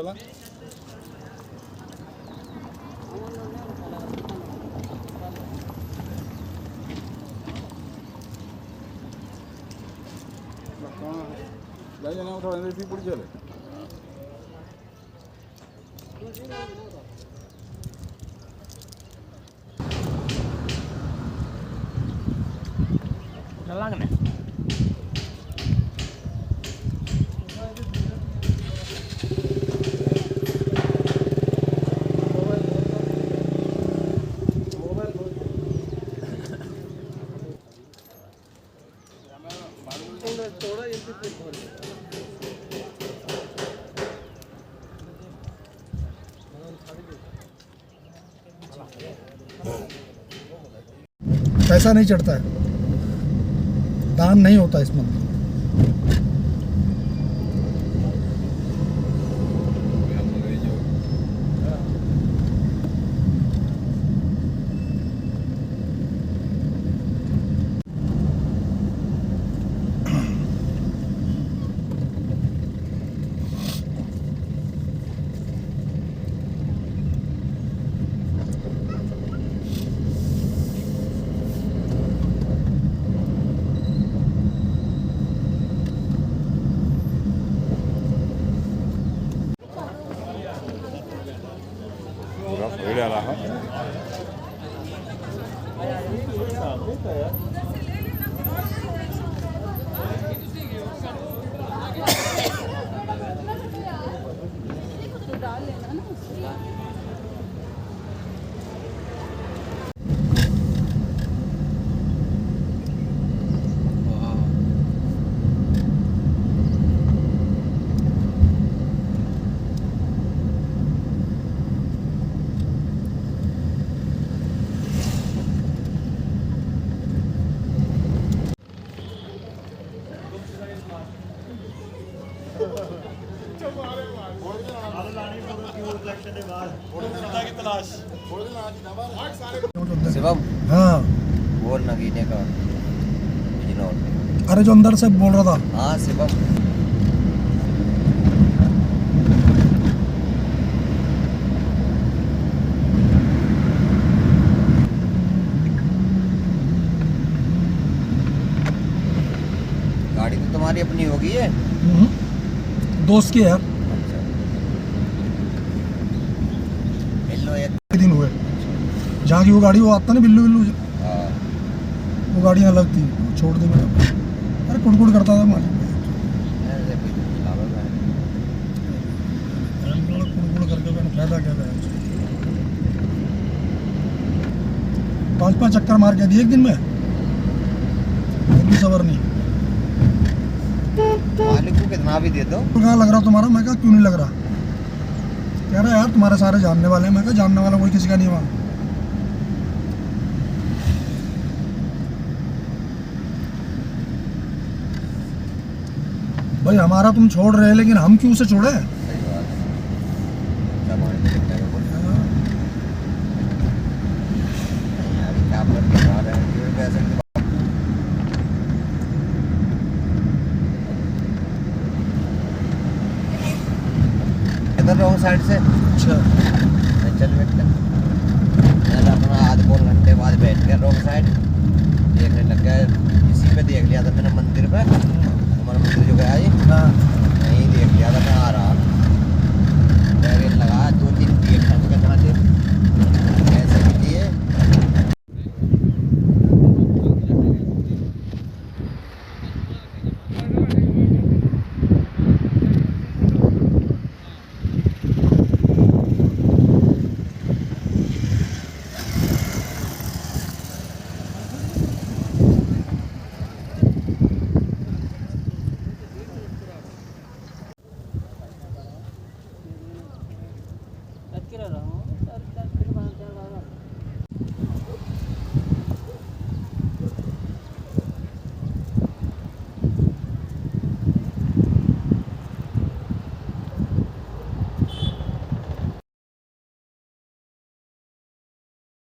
वाला जाइए ना थोड़ा एनर्जी पूरी चले लगने पैसा नहीं चढ़ता है, दान नहीं होता इस मंदिर में। शिवम हाँ, वो नगीने का अरे जो अंदर से बोल रहा था। हाँ शिवम गाड़ी तो तुम्हारी अपनी होगी है? दोस्त की है यार, हेलो एक दिन हुए जहाँ की वो गाड़ी वो आता ना बिल्लू बिल्लू, हाँ वो गाड़ी अलग थी, छोड़ दी मैंने। अरे कुड़कुड़ करता था मालिक, ऐसे कोई लाभ है कुड़कुड़ करके मैंने फायदा क्या था। 5-5 चक्कर मार के दिए एक दिन में, सबर नहीं। मालिक को कितना भी दे दो। कहाँ लग रहा तुम्हारा? मैं कहा क्यों नहीं लग रहा? कह रहा यार तुम्हारे सारे जानने वाले हैं। मैं कहा जानने वाला कोई किसी का नहीं वहाँ। भाई हमारा तुम छोड़ रहे हैं, लेकिन हम क्यों उसे छोड़े? इधर रॉन्ग साइड से अच्छा, चल बैठते अपना आध पौन घंटे बाद बैठ गया रॉन्ग साइड देखने लग गया। इसी पे देख लिया था मैंने मंदिर पे, हमारा मंदिर जो गया जी हाँ यहीं देख लिया था मैं आ रहा